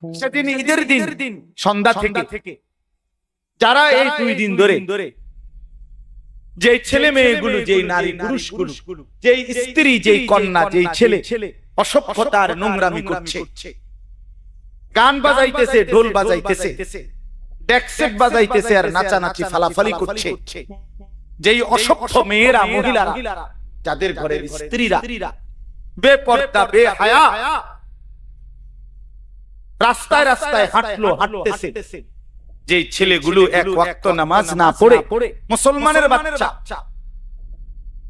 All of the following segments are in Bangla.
সেদিন ঈদের দিন সন্ধ্যা থেকে যারা এই 2 দিন ধরে যে ছেলে মেয়েগুলো, যে নারী পুরুষগুলো, যে স্ত্রী, যে কন্যা, যে ছেলে অসভ্যতার নোংরামি করছে, গান বাজাইতেছে, ঢোল বাজাইতেছে, ডেকসেট বাজাইতেছে আর নাচানাচি ফালাফালি করছে, যেই অসভ্য মেয়েরা, মহিলারা, যাদের ঘরের স্ত্রীরা বেপর্দা, বেহায়া রাস্তায় রাস্তায় হাঁটতেছে, যে ছেলেগুলো এক ওয়াক্ত নামাজ না পড়ে মুসলমানের বাচ্চা,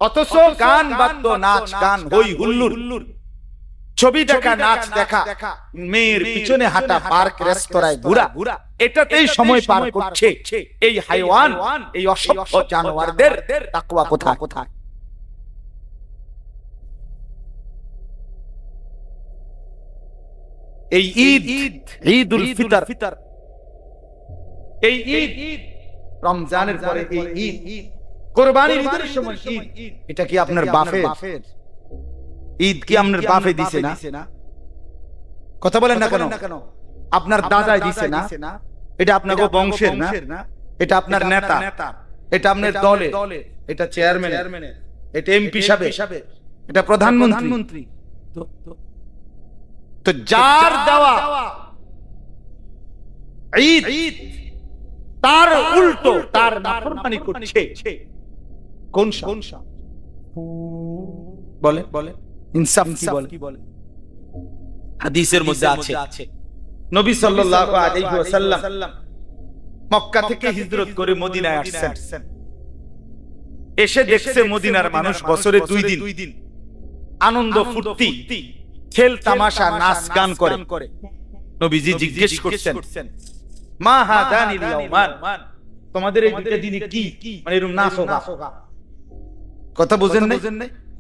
অথচ গান বাদ্য, নাচ গান, হই হুল্লুর, ছবি দেখা, নাচ দেখা, মেয়ের পিছনে হাঁটা, পার্ক রেস্তোরাঁয় ঘোরা, এটাতেই সময় পার করছে। এই হাইওয়ান, এই অসভ্য জানোয়ারদের তাকওয়া কোথায়? এই ঈদুল ফিতর, এই ঈদ রমজানের পরে এই ঈদ, কুরবানির ঈদের সময় ঈদ, এটা কি আপনার বাপের ঈদ? কি আপনার বাপে দিছে না? কথা বলেন না কেন? আপনার দাদাই দিছে না? এটা আপনাকে বংশের না? এটা আপনার নেতা, এটা আপনার দলে, এটা চেয়ারম্যান, এটা এমপি সাহেব, এটা প্রধানমন্ত্রী। তো যার দেওয়া ঈদ, তার উল্টো তার নাফরমানি করছে কোন বলে? ইনসাফ কি বলে? হাদিসের মধ্যে আছে, নবী সাল্লাল্লাহু আলাইহি ওয়াসাল্লাম মক্কা থেকে হিজরত করে মদিনায় আসছেন। এসে দেখছে মদিনার মানুষ বছরে 2 দিন আনন্দ ফুর্তি, খেল তামাশা, নাচ গান করে। নবীজি জিজ্ঞেস করছেন, মা হাদানিল ইয়াওমান, তোমাদের এই দুটো দিনে কি মানে এরকম নাচ হোগা? কথা বুঝেন না?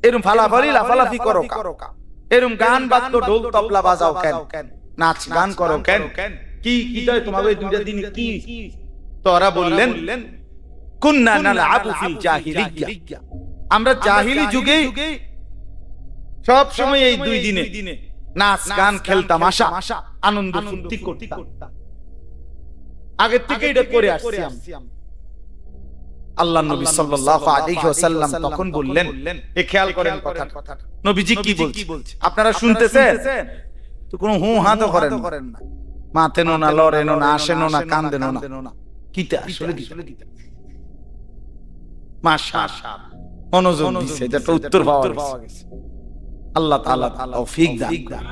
এরকম ফালাফালি লাফালাফি করো কা? এরকম গান বাদ্য, ঢোল তবলা বাজাও কেন? নাচ গান করো কেন? কি তাই তোমাদের এই দুটো দিনে কি? তোরা বললেন, কুননা নালআবু ফিল জাহিলিয়্যাহ, আমরা জাহিলি যুগে সব সময় এই 2 দিনে নাচ গান, খেল তামাশা, আনন্দ ফুর্তি করতাম, আগে থেকে এটা করে আসছি। আল্লাহ নবী সাল্লাল্লাহু আলাইহি ওয়াসাল্লাম তখন বললেন, এ খেয়াল করেন কথা, নবীজি কি বলছে আপনারা শুনতেছেন? তো কোনো হু হা তো করেন না, মাতেনো না, লড়েনো না, আসেনো না, কান্দেনো না, কিটা আসলে কি? মাশাআল্লাহ, মনোযোগ দিছে, এটা উত্তর পাওয়া গেছে। আল্লাহ তাআলা তৌফিক দান।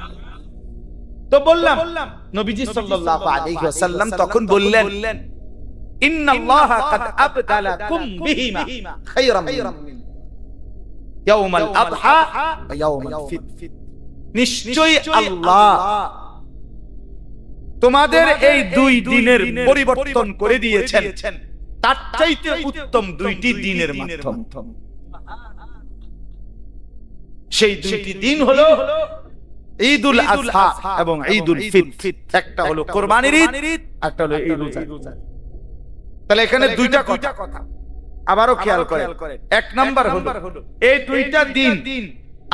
তো বললাম, নবীজি সাল্লাল্লাহু আলাইহি ওয়াসাল্লাম তখন বললেন, ইন্নাল্লাহা কাদ আবদালাকুম বিহিমা খায়রাম মিন ইয়াউমাল আযহা ওয়া ইয়াউমাল ফিতর, নিশ্চয়ই আল্লাহ তোমাদের এই 2 দিনের পরিবর্তন করে দিয়েছেন তার চাইতে উত্তম 2টি দিনের মাধ্যমে। সেই 2টি দিন হলো ঈদুল আযহা এবং ঈদুল ফিতর। একটা হলো কুরবানির ঈদ, একটা হলো ঈদুল আযহা। তাহলে এখানে 2টা কথা আবারও খেয়াল করেন। 1 নাম্বার হলো এই 2টা দিন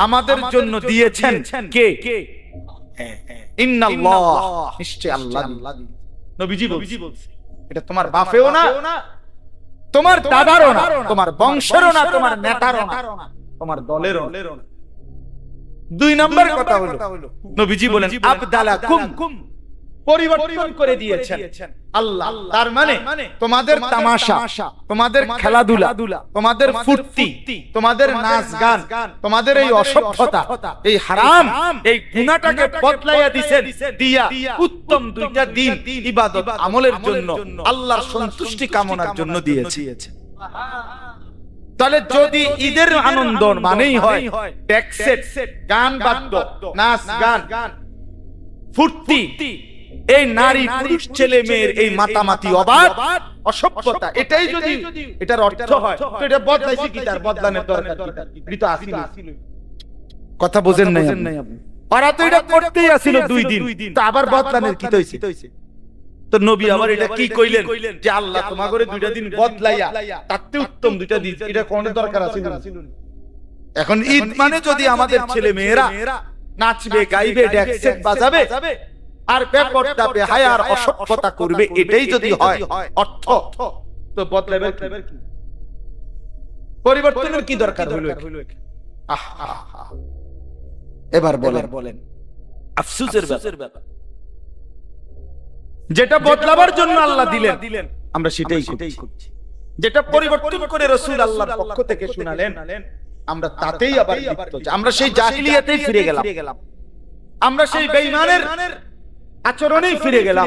আমাদের জন্য দিয়েছেন কে? ইন্নাল্লাহ, নিশ্চয় আল্লাহ। নবীজি বলছে, এটা তোমার বাপেও না, তোমার দাদারও না, তোমার বংশেরও না, তোমার নেতারও না, তোমার দলেরও না। 2 নম্বর কথা হলো নবীজি বলেন, আবদালাকুম, পরিবর্তন করে দিয়েছেন আল্লাহ। তার মানে তোমাদের তামাশা, তোমাদের খেলাধুলা, তোমাদের ফুর্তি, তোমাদের নাচ গান, তোমাদের এই অসভ্যতা, এই হারাম, এই গুনাহটাকে বদলাইয়া দিয়েছেন, দিয়া উত্তম 2টা দিন ইবাদত আমলের জন্য, আল্লাহর সন্তুষ্টি কামনার জন্য দিয়েছে। তাহলে যদি ঈদের আনন্দ মানেই হয় ডেকসেট, গান বাদ্য, নাচ গান, ফুর্তি, এই নারী পুরুষ ছেলে মেয়ের এই মাতামাতি, অবাধ অসভ্যতা, এটাই যদি এটার অর্থ হয়, তো এটা বদলাইছে কি? তার বদলানোর দরকার কি? এটা আসিল। কথা বুঝেন নাই আপনি? ওরা তো এটা করতেই আসিল 2 দিন, তো আবার বদলানোর কি হইছে? তো নবী আবার এটা কি কইলেন যে আল্লাহ তোমাদের 2টা দিন বদলাইয়া তাতে উত্তম 2টা দিন, এটা কোন দরকার আছিল? এখন ঈদ মানে যদি আমাদের ছেলে মেয়েরা নাচবে, গাইবে, ডেকসেট বাজাবে, আর বেপরদা বেহায়ার অসভ্যতা করবে, এটাই যদি হয় অর্থ, তো বদলাবে কি? পরিবর্তনের কি দরকার হলো? এবার বলেন আফসোসের ব্যাপার। যেটা বদলাবার জন্য আল্লাহ দিলেন আমরা সেটাই করছি, যেটা পরিবর্তন করে রাসূল আল্লাহর পক্ষ থেকে শুনালেন আমরা তাতেই আবার লিপ্ত। আমরা সেই জাহিলিয়াতেই ফিরে গেলাম, আমরা সেই বেঈমানের আচরণেই ফিরে গেলাম,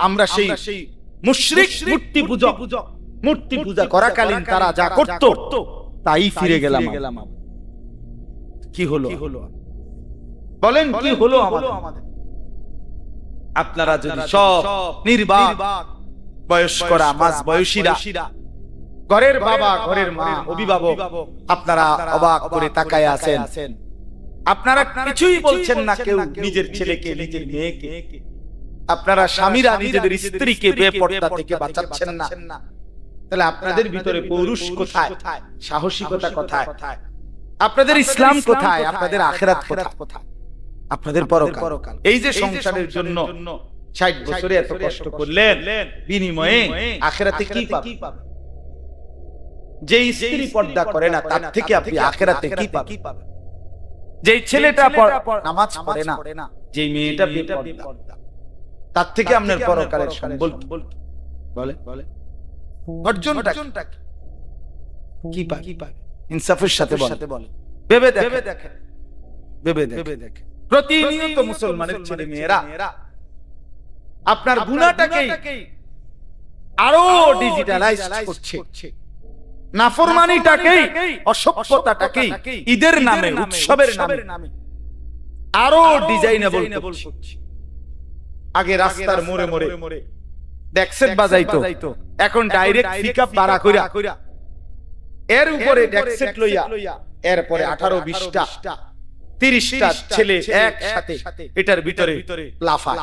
আমরা সেই মুশরিক মূর্তি পূজা করাকালীন তারা যা করত তাই ফিরে গেলাম। কি হলো বলেন, কি হলো আমাদের? আপনারা যদি সব নির্বাক বয়স্করা, মাঝ বয়সীরা, ঘরের বাবা ঘরের মা, অভিভাবক, আপনারা অবাক করে তাকায় আছেন, আপনারা কিছুই বলছেন না কেউ নিজের ছেলেকে নিজের মেয়েকে, আপনারা স্বামীরা নিজেদের স্ত্রীকে বেপরদা থেকে বাঁচাচ্ছেন না, তাহলে আপনাদের ভিতরে পৌরুষ কোথায়, সাহসিকতা কোথায়, আপনাদের ইসলাম কোথায়, আপনাদের আখিরাত কোথায়, আপনাদের পরকাল? এই যে সংসারের জন্য 60 বছরে এত কষ্ট করলেন, বিনিময়ে আখিরাতে কি পাবেন? যে স্ত্রী পর্দা করে না তার থেকে আপনি আখিরাতে কি পাবেন? যে ছেলেটা নামাজ পড়ে না, যে মেয়েটা বেপরদা, তার থেকে আপনার পরকালের সম্বল বলে অর্জনটা কি পাবে? ইনসাফের সাথে বলে, ভেবে দেখে। প্রতিনিয়ত মুসলমানের ছেলে মেয়েরা আপনার গুনাহটাকে আরো ডিজিটালাইজ করছে, নাফরমানিটাকে, অসভ্যতাটাকে ঈদের নামে, উৎসবের নামে আরো ডিজাইনেবল করছে। আগে রাস্তার মোড়ে মোড়ে ডেক্সেট বাজাইতো, এখন ডাইরেক্ট পিকআপ ভাড়া কইরা এর উপরে ডেক্সেট লইয়া এরপরে 18-20টা 30টা ছেলে একসাথে এটার ভিতরে লাফায়।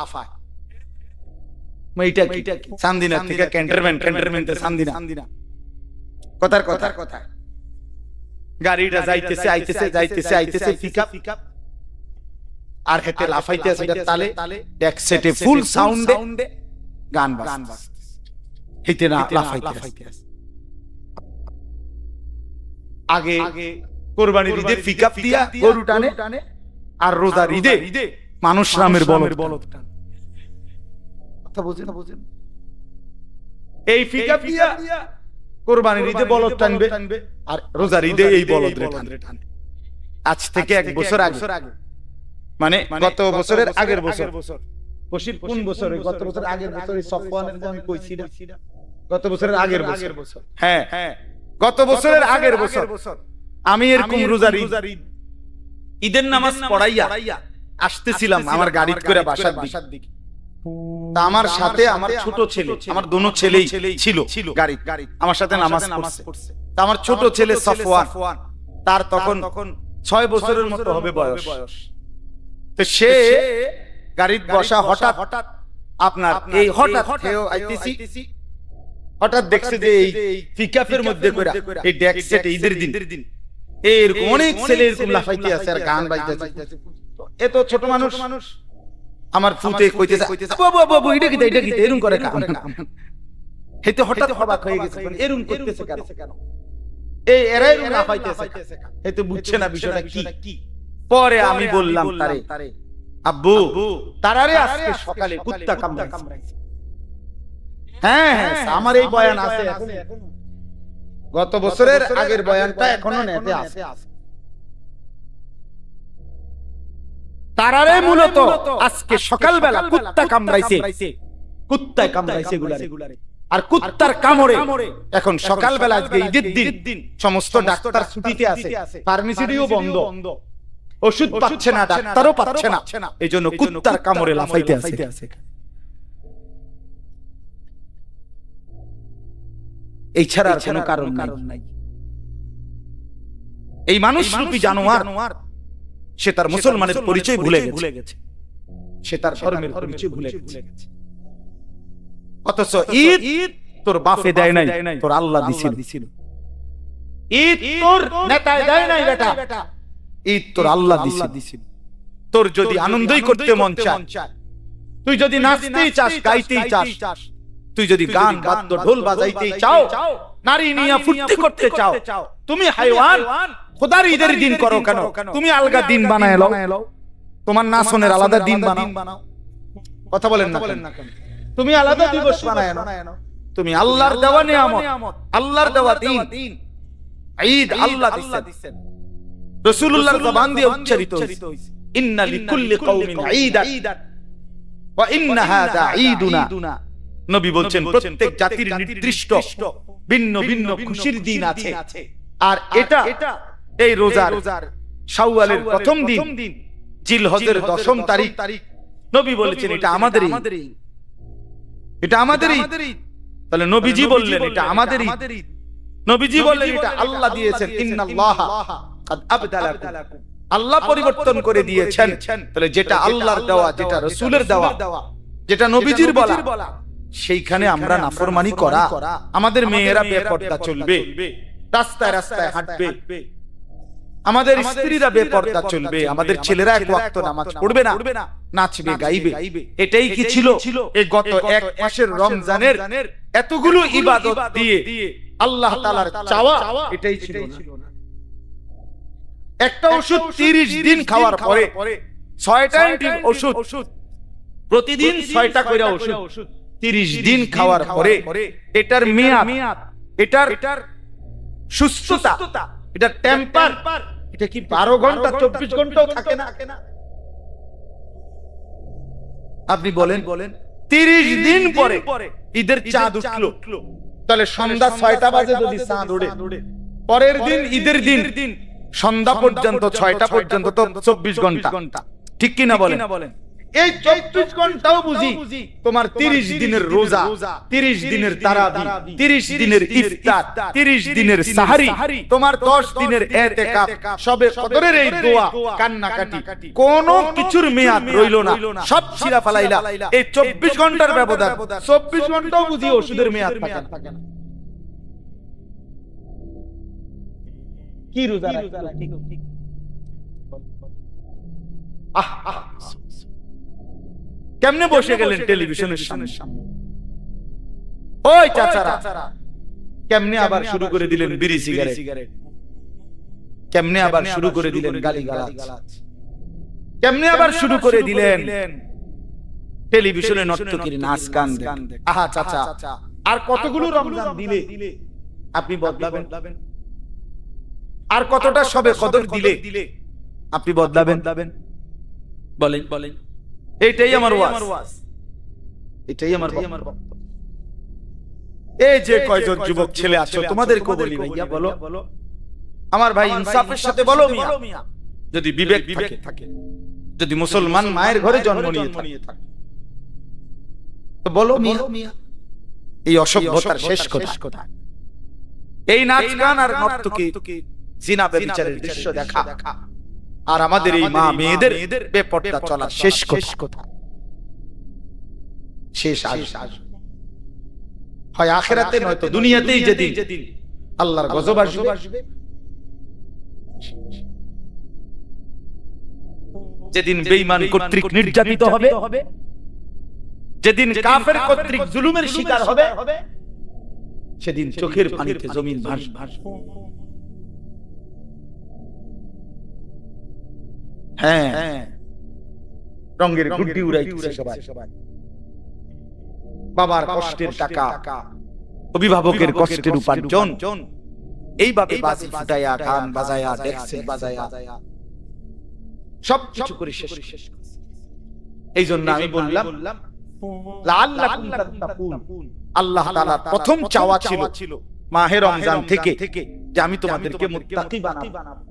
এইটা কি? চান্দিনা থেকে ক্যান্টনমেন্টে চান্দিনা কথার কথা গাড়িটা যাইতেছে পিকআপ আর হেতে লাফাইতেছে তালে, ডেক্সেটে ফুল সাউন্ডে গান বাজছে, হেতে না লাফাইতেছে। আগে কুরবানির ঈদে পিকআপ দিয়া গরু টানে, আর রোজার ঈদে মানুষ রামের বলদ টানে। কথা বুঝেন? এই পিকআপ দিয়া কুরবানির ঈদে বলদ টানবে, আর রোজার ঈদে এই বলদ টানে। আজ থেকে 1 বছর আগে, মানে গত বছরের আগের বছর, বশির কোন বছরে? গত বছর আগের বছরে সফওয়ানের আমি কইছি না, গত বছরের আগের বছর, হ্যাঁ গত বছরের আগের বছর আমি এরকম রোজার ঈদের নামাজ পড়াইয়া আসতেছিলাম আমার গাড়িতে করে বাসার দিকে। তা আমার সাথে আমার ছোট ছেলে, আমার দোনো ছেলেই ছিল গাড়ি, আমার সাথে নামাজ পড়ছে। তা আমার ছোট ছেলে সফওয়ান, তার তখন 6 বছরের মতো হবে বয়স। তো সে গাড়িতে বসা, হঠাৎ আপনার এই হঠাৎ দেখছে যে এই পিকআপের মধ্যে কইরা এই ডেক্সেট ঈদের দিন এরকম অনেক ছেলে এরকম লাফাইতে আছে আর গান বাজতেছে। এত ছোট মানুষ আমার ফুতে কইতেছে, বাবু এটা কি এরকম করে কাম? হেতে হঠাৎ অবাক হয়ে গেছে, এরকম করতেছে কেন? এই এরাই এরকম লাফাইতেছে, হেতে বুঝছে না বিষয়টা কি। পরে আমি বললাম তারে, আব্বু তারারে আজকে সকালে কুত্তা কামড়াইছে। হ্যাঁ আমার এই বয়ান আছে, গত বছরের আগের বয়ানটা এখনো নেটে আছে। তারারে মূলত আজকে সকালবেলা কুত্তায় কামড়াইছে গুলারে। আর কুত্তার কামড়ে এখন সকালবেলা আজকে ঈদের দিন সমস্ত ডাক্তার ছুটিতে আছে, ফার্মেসিটিও বন্ধ, ওষুধ পাচ্ছে না, ডাক্তারও পাচ্ছে না, এইজন্য কুত্তার কামড়ে লাফাইতে আছে। এই ছাড়া আর কোনো কারণ নাই। এই মানুষরূপী জানোয়ার সে তার মুসলমানের পরিচয় ভুলে গেছে, সে তার ধর্মের পরিচয় ভুলে গেছে। অথচ ঈদ তোর বাপে দেয় নাই, তোর আল্লাহ দিছিল। ঈদ তোর নেতায় দেয় নাই বেটা, ঈদ তোর আল্লাহ দিছিল। তোর যদি আনন্দই করতে মন চায় তুই যদি নাচতেই চাস, গাইতেই চাস, তুই যদি গান বাদ্য ঢোল বাজাইতেই চাও, নারী নিয়ে ফুর্তি করতে চাও, তুমি হাইওয়ান। খোদার ঈদের দিন করো কেন? তুমি আলগা দিন বানায় লও, তোমার নাচনের আলাদা দিন বানাও। কথা বলেন না কেন? তুমি আলাদা দিবস বানায় নাও। তুমি আল্লাহর দেওয়া নিয়ামত, আল্লাহর দেওয়া দিন, ঈদ আল্লাহ দিয়েছেন, রাসূলুল্লাহর জবান দিয়ে উচ্চারিত হইছে, ইন্না লিকুল্লি কওমিন ঈদান ওয়া ইন্না হাযা ঈদুনা। নবী বলছেন প্রত্যেক জাতির নির্দিষ্ট ভিন্ন ভিন্ন খুশির দিন আছে, আর এটা এই রোজার শাওয়ালের প্রথম দিন, জিলহজের 10ম তারিখ। নবী বলেছেন এটা আমাদেরই, এটা আমাদেরই। তাহলে নবীজি বললেন এটা আমাদেরই, নবীজি বললেন এটা আল্লাহ দিয়েছেন, ইন্নাল্লাহা কাদ আবদালাকুম, আল্লাহ পরিবর্তন করে দিয়েছেন। তাহলে যেটা আল্লাহর দেওয়া, যেটা রাসূলের দেওয়া, যেটা নবীজির বলা, সেইখানে আমরা নাফরমানি করা, আমাদের মেয়েরা বেপরদা চলবে, রাস্তায় রাস্তায় হাঁটবে, আমাদের স্ত্রীরা বেপরদা চলবে, আমাদের ছেলেরা এক ওয়াক্ত নামাজ পড়বে না, নাচবে গাইবে। এটাই কি ছিল এই গত এক মাসের রমজানের এতগুলো ইবাদত দিয়ে আল্লাহ তাআলার চাওয়া? এটাই ছিল না। একটা ওষুধ 30 দিন খাওয়ার পরে 6টা ওষুধ, প্রতিদিন 6টা করে ওষুধ 30 দিন খাওয়ার পরে এটার মেয়াদ, এটার সুস্থতা, এটার টেম্পার, এটা কি 12 ঘন্টা 24 ঘন্টাও থাকে না? আপনি বলেন 30 দিন পরে ঈদের চাঁদ উঠলো, তাহলে সন্ধ্যা 6টা বাজে যদি চাঁদ ওঠে, পরের দিন ঈদের দিন সন্ধ্যা পর্যন্ত 6টা পর্যন্ত তো 24 ঘন্টা, ঠিক কি না বলেন? এই 24 ঘন্টাও বুঝি তোমার 30 দিনের রোজা, 30 দিনের তারাবি, 30 দিনের ইফতার, 30 দিনের সাহারি, তোমার 10 দিনের ইতিকাফ, সবে কদরের এই দোয়া, কান্নাকাটি, কোনো কিছুর মেয়াদ রইল না, সব ছিঁড়া ফেলাইলা। এই 24 ঘন্টার ব্যবধান, 24 ঘন্টাও বুঝি ওষুধের মেয়াদ থাকে না। কি রোজা রাখি? কেমনে বসে গেলেন টেলিভিশনের সামনে? ওই চাচারা কেমনে আবার শুরু করে দিলেন বিড়ি সিগারেট, কেমনে আবার শুরু করে দিলেন গালিগালাজ, কেমনে আবার শুরু করে দিলেন টেলিভিশনে নর্তকীর নাচ গান। আহা চাচা, আর কতগুলো রমজান দিলে আপনি বদলাবেন? আর কতটা সবে কদর দিলে আপনি বদলাবেন? বলেন। এইটাই আমার ওয়াজ, এটাই আমার বক্তব্য। এই যে কয়জন যুবক ছেলে আছো, তোমাদেরকে বলি ভাইয়া, বলো আমার ভাই, ইনসাফের সাথে বলো মিয়া, যদি বিবেক থাকে, যদি মুসলমান মায়ের ঘরে জন্ম নিয়ে থাকে, তো বলো মিয়া, এই অসভ্যতার শেষ কথা, এই নাচ গান আর নর্তকী, জিনা ব্যভিচারের দৃশ্য দেখা, আর আমাদের এই মা মেয়েদের বেপরদা চলা শেষ কথা, শেষ আসবে হয় আখিরাতে, নয়তো দুনিয়াতেই যেদিন আল্লাহর গজব আসবে, যেদিন বেঈমান কর্তৃক নির্যাতিত হবে, যেদিন কাফের কর্তৃক জুলুমের শিকার হবে, সেদিন চোখের পানিতে জমিন ভাসবে। হ্যাঁ, রঙের গুড্ডি উড়াইতেছে সবাই, বাবার কষ্টের টাকা, অভিভাবকের কষ্টের উপার্জন, এইভাবে বাজি ফুটায়া, গান বাজায়া, ডেক্সে বাজায়া, সব কিছু করে শেষ। এই জন্য আমি বললাম লাআল্লাকুম তাত্তাকুন, আল্লাহ তাআলার প্রথম চাওয়া ছিল মাহে রমজান থেকে যে আমি তোমাদেরকে মুত্তাকি বানাবো,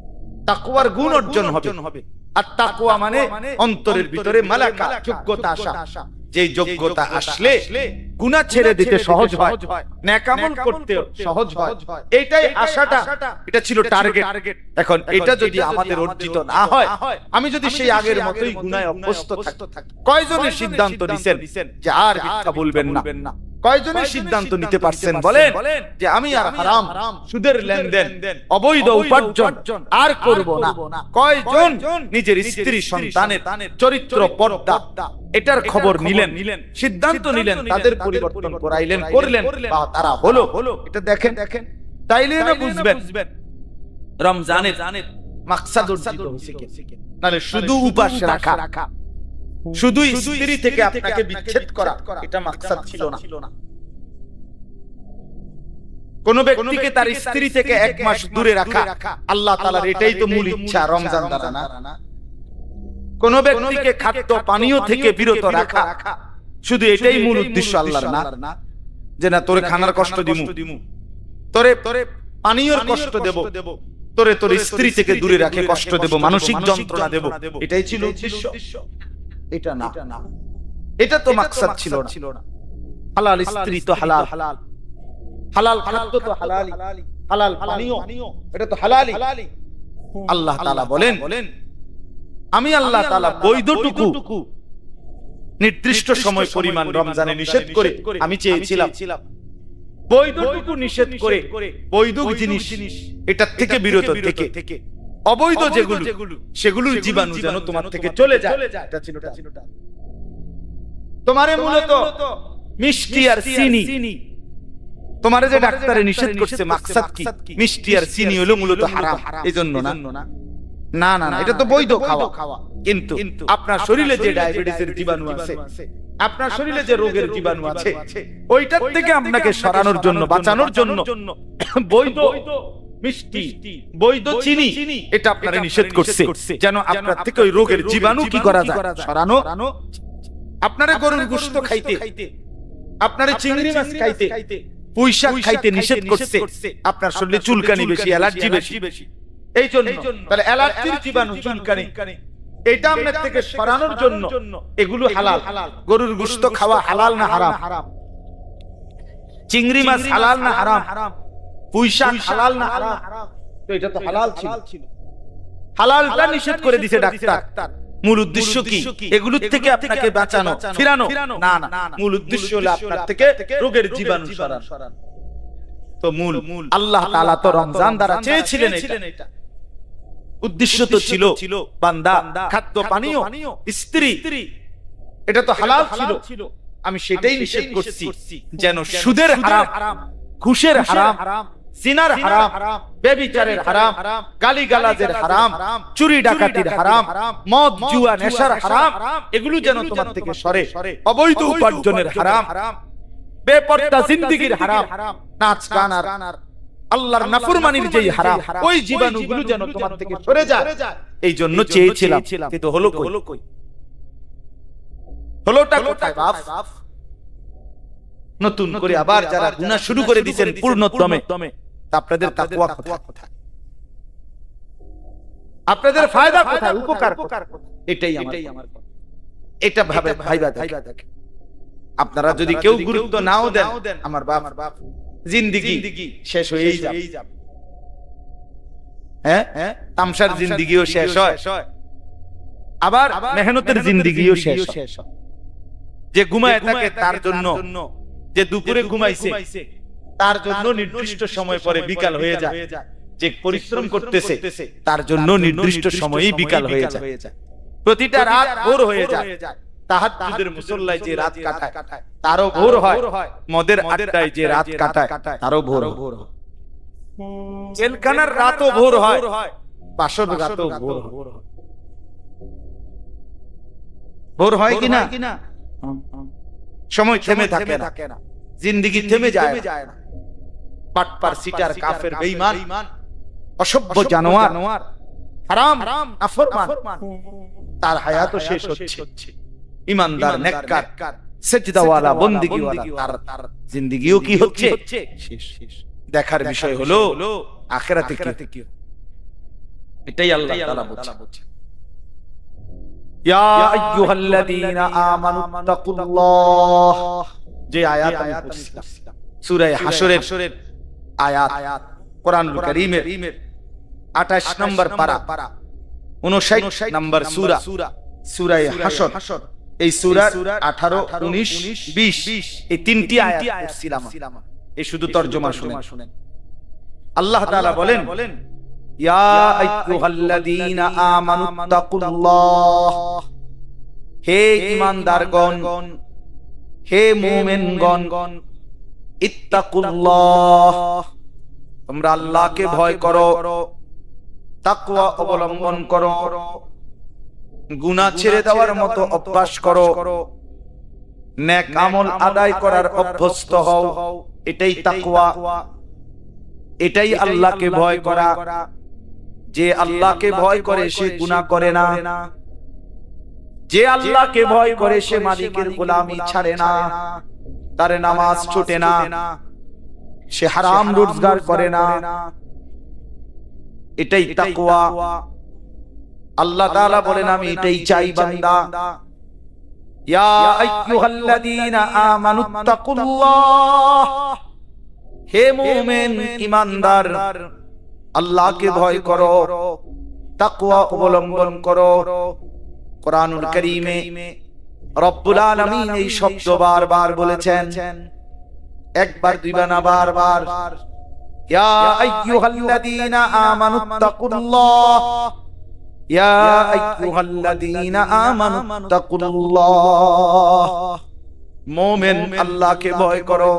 তাকওয়ার গুণ অর্জন হবে। আর তাকওয়া মানে অন্তরের ভিতরে মালাকা, যোগ্যতা আসা, যে যোগ্যতা আসলে গুনাহ ছেড়ে দিতে সহজ হয়, নেক আমল করতে সহজ হয়, এইটাই আশাটা, এটা ছিল টার্গেট। এখন এটা যদি আমাদের অর্জিত না হয়, আমি যদি সেই আগের মতোই গুনাহে অভ্যস্ত থাকি, কয়জনের সিদ্ধান্ত নিছেন যে আর মিথ্যা বলবেন না? কয়জনের সিদ্ধান্ত নিতে পারছেন বলেন যে আমি আর হারাম, সুদের লেনদেন, অবৈধ উপার্জন আর করব না? কয়জন নিজের স্ত্রী সন্তানের চরিত্র পর্দা এটার খবর নিলেন, সিদ্ধান্ত নিলেন, তাদের পরিবর্তন করাইলেন, করলেন, বা তারা হলো? এটা দেখেন, তাইলে না বুঝবেন রমজানের মাকসাদ অর্জিত হয়েছে কি। নালে শুধু উপাস রাখা, শুধু স্ত্রী থেকে আপনাকে বিচ্ছেদ করা, এটা মাকসাদ ছিল না। কোন ব্যক্তিকে তার স্ত্রী থেকে 1 মাস দূরে রাখা আল্লাহ তাআলার এটাই তো মূল ইচ্ছা রমজান দ্বারা না। কোন ব্যক্তিকে খাদ্য পানীয় থেকে বিরত রাখা শুধু এটাই মূল উদ্দেশ্য আল্লাহর না, যে না তোরে খানার কষ্ট দিমু, তোরে পানীয়র কষ্ট দেব, তোরে তোর স্ত্রী থেকে দূরে রাখে কষ্ট দেব, মানসিক যন্ত্রণা দেব, এটাই ছিল উদ্দেশ্য। এটা না, এটা তো মাকসাদ ছিল না। হালাল স্ত্রী তো হালাল, হালাল খাদ্য তো হালালি, হালাল পানীয় এটা তো হালালি। আল্লাহ তাআলা বলেন আমি আল্লাহ তাআলা বৈধটুকু নির্দিষ্ট সময় পরিমাণ রমজানে নিষেধ করে আমি চেয়েছিলাম বৈধটুকু নিষেধ করে বৈধ জিনিস এটার থেকে বিরত থেকে অবৈধ যেগুলো সেগুলোর জীবাণু যেন তোমার থেকে চলে যায়, এটা ছিল। তোমারে মূলত মিষ্টি আর চিনি, তোমারে যে ডাক্তারে নিষেধ করছে মাকসাদ কি? মিষ্টি আর চিনি হলো মূলত হারাম, এজন্য না। না না না, এটা তো বৈধ খাওয়া, কিন্তু আপনার শরীরে যে ডায়াবেটিসের জীবাণু আছে, আপনার শরীরে যে রোগের জীবাণু আছে, ওইটার থেকে আপনাকে সরানোর জন্য, বাঁচানোর জন্য বৈধ মিষ্টি, বৈধ চিনি এটা আপনারা নিষেধ করছে, যেন আপনার থেকে ওই রোগের জীবাণু কি করা যায়, সরানো। আপনারে গরুর গোশত খাইতে, আপনারে চিংড়ি মাছ খাইতে, পুঁই শাক খাইতে নিষেধ করছে, আপনার শরীরে চুলকানি বেশি, অ্যালার্জি বেশি, এই জন্য তাহলে অ্যালার্জির জীবাণু, চুলকানি, এটা আপনার থেকে সরানোর জন্য এগুলো হালাল। গরুর গোশত খাওয়া হালাল না হারাম? চিংড়ি মাছ হালাল না হারাম? পুঁই শাক হালাল না হারাম? তো এটা তো হালাল ছিল। হালালটা নিষেধ করে দিয়েছে ডাক্তার। মূল উদ্দেশ্য কি? এগুলোর থেকে আপনাকে বাঁচানো, ফিরানো? না না, মূল উদ্দেশ্য হলো আপনার থেকে রোগের জীবাণু সরানো। তো মূল আল্লাহ তাআলা তো রমজান দ্বারা চেয়েছিলেন এটা, উদ্দেশ্য তো ছিল বান্দা খাদ্য পানীয়, স্ত্রী, এটা তো হালাল ছিল, আমি সেটাই নিষেধ করছি যেন সুদের হারাম, ঘুষের হারাম, জিনার হারাম, ব্যভিচারের হারাম, গালিগালাজের হারাম, চুরি ডাকাতির হারাম, মদ জুয়া নেশার হারাম, এগুলো যেন তোমার থেকে সরে, অবৈধ উপার্জনের হারাম, বেপরদা জিন্দেগীর হারাম, নাচ গান আর আল্লাহর নাফরমানির যেই হারাম, ওই জীবাণুগুলো যেন তোমার থেকে সরে যায়, এই জন্য চেয়েছিলাম। কিন্তু হলো কই? হলোটা কোথায় বাপ? নতুন করে আবার যারা গুনাহ শুরু করে দিবেন পূর্ণতমে, আপনাদের তাকওয়া কোথায়? আপনাদের ফায়দা কোথায়? উপকার কোথায়? এটাই আমার কথা। এটা ভাইবা দেখে আপনারা যদি কেউ গুরুত্ব নাও দেন, আমার বাপ জিন্দেগি শেষ হয়েই যাবে। হ্যাঁ, তামসার জিন্দেগিও শেষ হয়, আবার মেহনতের জিন্দেগিও শেষ হয়। যে ঘুমায় থাকে তার জন্য, যে দুপুরে ঘুমাইছে তার জন্য নির্দিষ্ট সময় পরে বিকাল হয়ে যায়, যে পরিশ্রম করতেছে তার জন্য নির্দিষ্ট সময়ই বিকাল হয়ে যায়, প্রতিটা রাত ভোর হয়ে যায়। তাহাজ্জুদের মুসল্লায় যে রাত কাটায় তারও ভোর হয়, মদের আড্ডায় যে রাত কাটায় তারও ভোর হয়, জেলখানার রাতও ভোর হয়, বাসর রাতও ভোর হয়। ভোর হয় কিনা? সময় থেমে থাকে না, জিন্দেগি থেমে যায় না। পাটপার, সিটার, কাফের, বেঈমান, অসভ্য জানোয়ার, হারাম নাফরমান, তার হায়াতও শেষ হচ্ছে। ইমানদার, নেককার, সেজদাওয়ালা, বন্দেগীওয়ালা, তার জিন্দেগিও কি হচ্ছে? শেষ। দেখার বিষয় হলো আখিরাতে কি, এটাই আল্লাহ তাআলা বলছেন। ইয়া আইয়ুহাল্লাযীনা আমানু তাকুল্লাহ, যে আয়াত আমি পড়ছিলাম সূরা হাশরের আয়াত, কোরআনুল কারীমের 28 নম্বর পারা, 59 নম্বর সূরা, সূরা হাশর, এই সূরার 18, 19, 20 এই তিনটি আয়াত পড়ছিলাম। এই শুধু তরজমা শুনেন। আল্লাহ তাআলা বলেন, ইয়া আইয়ুহাল্লাযীনা আমানুত্তাকুল্লাহ, হে ঈমানদারগণ, হে মুমিনগণ, ইত্তাকুল্লাহ, তোমরা আল্লাহকে ভয় করো, তাকওয়া অবলম্বন করো, গুনাহ ছেড়ে দেওয়ার মতো অভ্যাস করো, নেক আমল আদায় করার অভ্যস্ত হও। এটাই তাকওয়া, এটাই আল্লাহকে ভয় করা। যে আল্লাহকে ভয় করে সে গুনাহ করে না, যে আল্লাহকে ভয় করে সে মালিকের গোলামি ছাড়ে না, তার নামাজ ছুটে না, সে হারাম রোজগার করে না। এটাই তাকওয়া। আল্লাহ তাআলা বলেন, আমি এটাই চাই বান্দা। ইয়া আইয়ুহাল্লাযীনা আমানুত্তাকুল্লাহ, হে মুমিন ঈমানদার, আল্লাহকে ভয় করো, তাকওয়া অবলম্বন করো। কোরআনুল কারীমে রব্বুল আলামিন এই শব্দ বারবার বলেছেন, একবার দুইবার না, বারবার। ইয়া আইয়ুহাল্লাযীনা আমানুত্তাকুল্লাহ, ইয়া আইয়ুহাল্লাযীনা আমানুত্তাকুল্লাহ। মুমিন আল্লাহকে ভয় করো,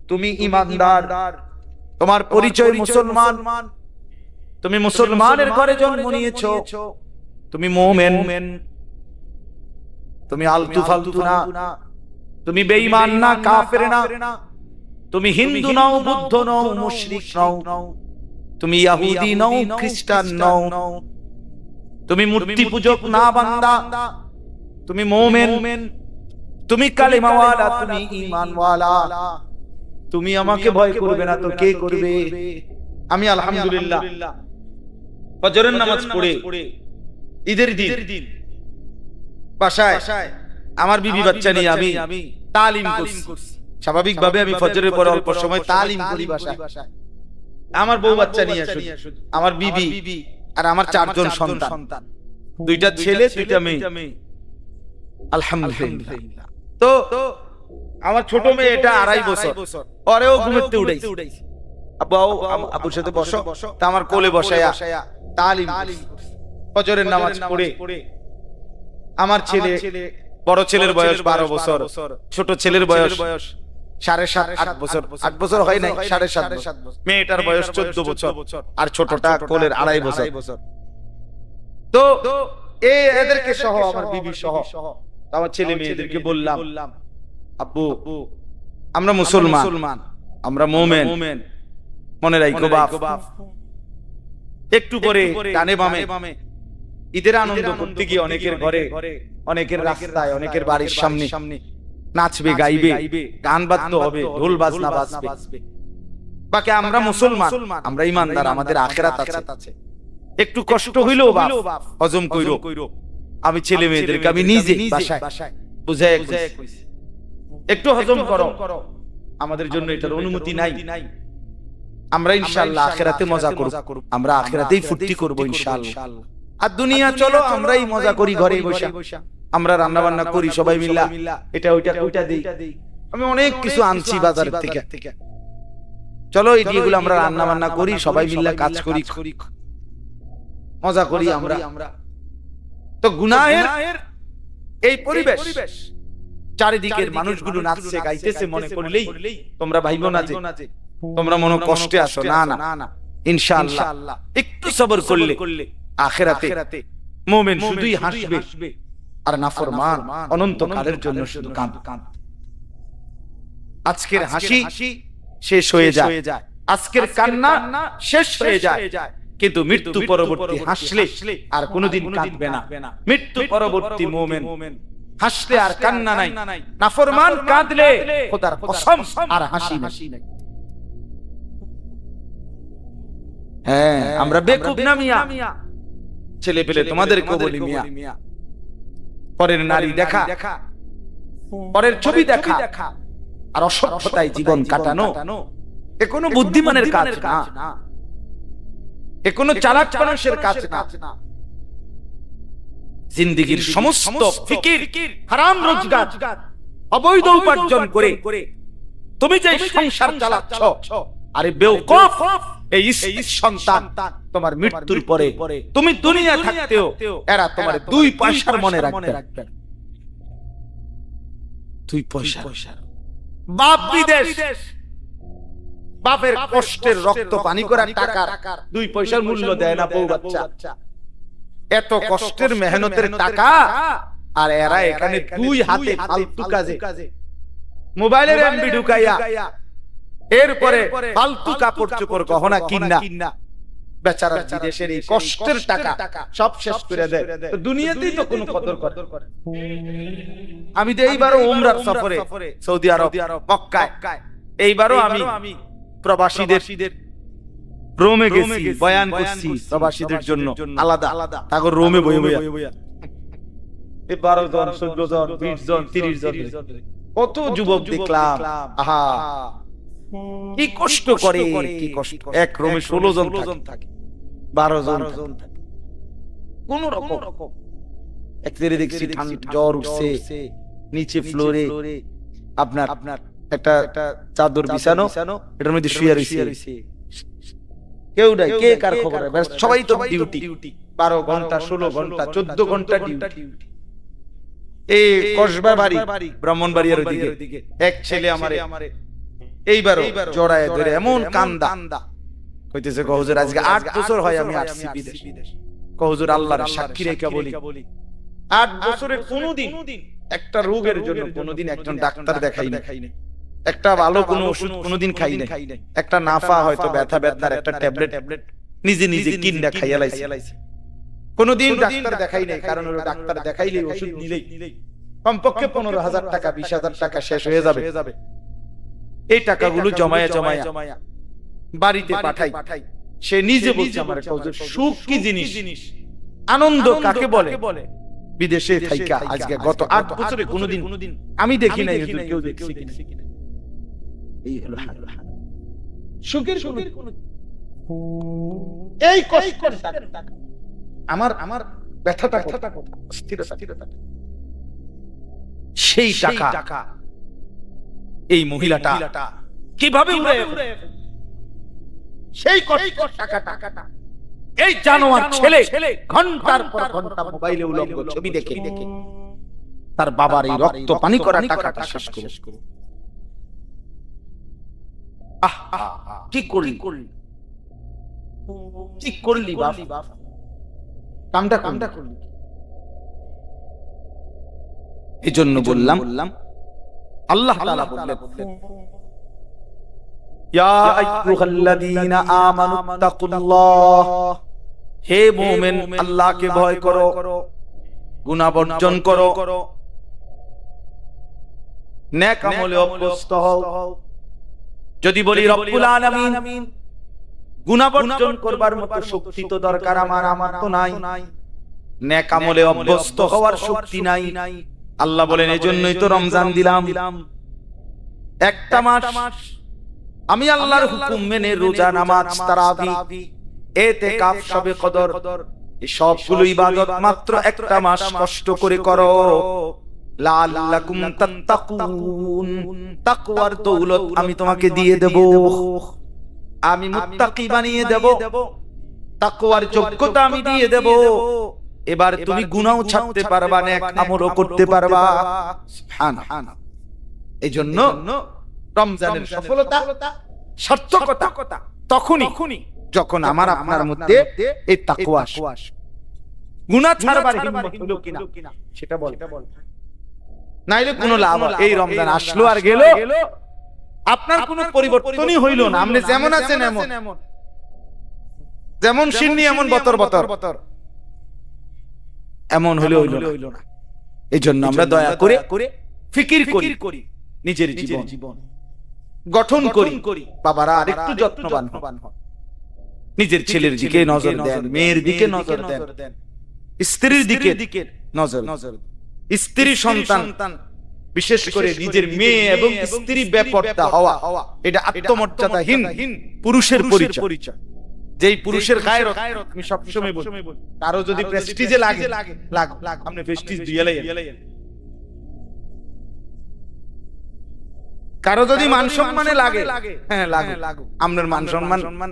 তুমি ঈমানদার, তোমার পরিচয় মুসলমান, তুমি মুসলমানের ঘরে জন্ম নিয়েছো, তুমি মুমিন, তুমি আলতু ফালতু না, তুমি বেঈমান না, কাফের না, তুমি হিন্দু নও, বুদ্ধ নও, মুশরিক নও, তুমি ইহুদি নও, খ্রিস্টান নও, তুমি মূর্তি পূজক না বান্দা, তুমি মুমিন, তুমি কালেমাওয়ালা, তুমি ঈমানওয়ালা। তুমি আমাকে ভয় করবে না তো কে করবে? আমি আলহামদুলিল্লাহ ফজরের নামাজ পড়ে ঈদের দিন বাসায় আমার বিবি বাচ্চা নিয়ে আমি তালিম করছি। স্বাভাবিকভাবে আমি ফজরের পর অল্প সময় তালিম করি বাসায়। আমার বউ বাচ্চা নিয়ে আসি, আমার বিবি আর আমার 4 জন সন্তান, 2টা ছেলে 2টা মেয়ে, আলহামদুলিল্লাহ। তো আমার ছোট মেয়ে এটা 2.5 বছর, পরেও ঘুমোতে উঠাইছি, আব্বু আব্বুর সাথে বসো, তা আমার কোলে বসায়া তালিম ফজরের নামাজ পড়ে। আমার ছেলে, বড় ছেলের বয়স 12 বছর, ছোট ছেলের বয়স 7.5, 8 বছর, 8 বছর হয় নাই, 7.5 বছর। মেয়েটার বয়স 14 বছর, আর ছোটটা কোলের 2.5 বছর। তো এদেরকে সহ, আমার বিবি সহ, আমার ছেলে মেয়েদেরকে বললাম, আব্বু আমরা মুসলমান, আমরা মুমিন, মনে রাখো বাপ। একটু পরে ডানে বামে ঈদের আনন্দ করতে গিয়ে অনেকের ঘরে, অনেকের রাস্তায়, অনেকের বাড়ির সামনে নাচবে, গাইবে, গান বাজতে হবে, ঢোল বাজনা বাজবে। বাকি আমরা মুসলমান, আমরা ঈমানদার, আমাদের আখিরাত আছে। একটু কষ্ট হইলেও বাপ হজম কইরো। আমি ছেলে মেয়েদেরকে আমি নিজে বাসায় বুঝায় কইছি, একটু হজম করো, আমাদের জন্য এটার অনুমতি নাই। আমরা ইনশাআল্লাহ আখিরাতে মজা করব, আমরা আখিরাতেই ফুর্তি করব ইনশাআল্লাহ। আর দুনিয়া চলো আমরাই মজা করি ঘরে বসে, আমরা রান্না বান্না করি সবাই মিলে, এটা ওইটা দেই। আমি অনেক কিছু আনছি বাজার থেকে, চলো এগুলো আমরা রান্না বান্না করি, সবাই মিলে কাজ করি, মজা করি আমরা। তো গুনাহের এই পরিবেশ, চারিদিকের মানুষগুলো নাচছে গাইতেছে, মনে করলেই তোমরা ভাইবো না যে তোমরা মনে কষ্টে আছো, না না, ইনশাআল্লাহ একটু সবর করলে আখিরাতে মুমিন শুধুই হাসবে, আর নাফরমান অনন্তকালের জন্য শুধু কাঁদবে। আজকের হাসি শেষ হয়ে যায়, আজকের কান্না শেষ হয়ে যায়, কিন্তু মৃত্যু পরবর্তী হাসলে আর কোনোদিন কাঁদবে না। মৃত্যু পরবর্তী মুমিন হাসলে আর কান্না নাই, নাফরমান কাঁদলে খোদার কসম আর হাসি নাই। হ্যাঁ, আমরা বেকুব না মিয়া, ছেলে পেলে তোমাদেরকে বলি মিয়া, পরের নারী দেখা, পরের ছবি দেখা, আর অসভ্যতায় জীবন কাটানো এ কোনো বুদ্ধিমানের কাজ না, এ কোনো চালাক মানুষের কাজ না। জিন্দেগীর সমস্ত ফিকির, হারাম রোজগার, অবৈধ উপার্জন করে তুমি যে সংসার চালাচ্ছ, আরে বেওকুফ, এই সন্তান তোমার মৃত্যুর পরে তুমি দুনিয়া থাকতেও এরা তোমার 2 পয়সার মনে রাখবে। 2 পয়সা। বাপ বিদেশ, বাপের কষ্টের রক্ত পানি করা টাকা 2 পয়সার মূল্য দেয় না বউ বাচ্চা। এত কষ্টের মেহনতের টাকা, আর এরা এখানে 2 হাতে ফালতু কাজে মোবাইলের এমবি ঢুকাইয়া এরপরে ফালতু কাপড় চোপড় গহনা কিনা বেচারা বিদেশের এই কষ্টের টাকা সব শেষ করে দেয়। তো দুনিয়াতেই তো কোনো কদর করে। আমি তো এইবারও উমরার সফরে সৌদি আরব মক্কায়, এইবারও আমি প্রবাসীদের রোমে গেছি, বয়ান করছি প্রবাসীদের জন্য আলাদা তাগর রোমে বইয়া 12 জন 14 জন 20 জন 30 জন কত যুবক দেখলাম। আহা কি কষ্ট করে, কি কষ্ট। এক রুমে 16 জন থাকে, 12 জন থাকে, কোন রকম একদিকে দেখছি জ্বর উঠছে, নিচে ফ্লোরে আপনার একটা চাদর বিছানো, এটার মধ্যে শুয়ে রইছে, কেউ নাই, কে কার খবর, সবাই তো ডিউটি, 12 ঘন্টা 16 ঘন্টা 14 ঘন্টা ডিউটি। এই কসবা বাড়ি ব্রাহ্মণবাড়িয়ার ওইদিকে এক ছেলে আমারে এইবারও জড়ায় ধরে এমন কান্দা, কইতেছে হুজুর আজকে 8 বছর হয় আমি আসছি বিদেশ। হুজুর আল্লাহর সাক্ষী রেখে বলি, 8 বছরে কোনোদিন একটা রোগের জন্য কোনোদিন একজন ডাক্তার দেখাই নাই, একটা ভালো কোনো ওষুধ কোনোদিন খাই নাই, একটা নাফা হয়তো ব্যথা বেদনার একটা ট্যাবলেট নিজে কিনা খাইয়া লাইছি। কোনোদিন ডাক্তার দেখাই নাই, কারণ ওই ডাক্তার দেখাইলে ওষুধ নিলেই কমপক্ষে 15,000 টাকা 20,000 টাকা শেষ হয়ে যাবে। এই টাকাগুলো জমায়া বাড়িতে পাঠাই। সে নিজে বলছে আমার সুখ কি জিনিস, আনন্দ কাকে বলে, বিদেশে থাইকা আজকে গত 8 বছরে কোনোদিন আমি দেখি নাই, কেউ দেখছি কিনা। এই হলো সুখের এই কষ্টের টাকা, আমার ব্যথাটা স্থিরতা, সেই টাকা এই মহিলাটা কিভাবে উড়ে, সেই টাকাটা এই জানোয়ার ছেলে ঘন্টার পর ঘন্টা মোবাইলে উলঙ্গ ছবি দেখে তার বাবার এই রক্ত পানি করা টাকাটা শেষ করে। কি করলি বাপ, কামটা করলি। এই জন্য বললাম আল্লাহ তাআলা বললেন, ইয়া আইয়ুহাল্লাযীনা আমানুত্তাকুল্লাহ, হে মুমিন আল্লাহকে ভয় করো, গুনাহ বর্জন করো, নেক আমলে অভ্যস্ত হও। যদি বলি রব্বুল আলামিন, গুনাহ বর্জন করবার মতো শক্তি তো দরকার আমার তো নাই, নেক আমলে অভ্যস্ত হওয়ার শক্তি নাই। আল্লাহ বলেন এজন্যই তো রমজান দিলাম, একটা মাস আমি আল্লাহর হুকুম মেনে রোজা, নামাজ, তারাবি, ইতিকাফ, শবে কদর, এই সবগুলো ইবাদত মাত্র একটা মাস কষ্ট করে করো, লাআল্লাকুম তাত্তাকুন, তাকওয়ার দৌলত আমি তোমাকে দিয়ে দেব, আমি মুত্তাকি বানিয়ে দেব, তাকওয়ার যোগ্যতা আমি দিয়ে দেব। এবার তুমি গুনাহ ছাড়তে পারবা, নেক আমলও করতে পারবা। সুবহানাল্লাহ। এইজন্য রমজানের সফলতা, সার্থকতা তখনই যখন আমার আপনার মধ্যে এই তাকওয়া আসে। গুনাহ ছাড়বার হিম্মত হলো কিনা সেটা বল, নাইলে কোনো লাভ। এই রমজান আসলো আর গেল, আপনার কোনো পরিবর্তনই হইল না। আপনি যেমন আছেন এমন, যেমন সিন্নি এমন বতর এমন হইল না। এই জন্য আমরা দয়া করে ফিকির করি, নিজের জীবন গঠন করি। বাবারা আরেকটু যত্নবান হন, নিজের ছেলের দিকে নজর দেন, মেয়ের দিকে নজর দেন, স্ত্রীর দিকে নজর, স্ত্রী সন্তান, বিশেষ করে নিজের মেয়ে এবং স্ত্রী বেপরদা হওয়া, এটা আত্মমর্যাদাহীন পুরুষের পরিচয়। যেই পুরুষের গায়ের আমি সবসময় বলি, কারো যদি প্রেস্টিজে লাগে আপনি প্রেস্টিজ দিয়ে লাইয়েন, কারো যদি মান সম্মানে লাগে, হ্যাঁ লাগু, আপনার মান সম্মান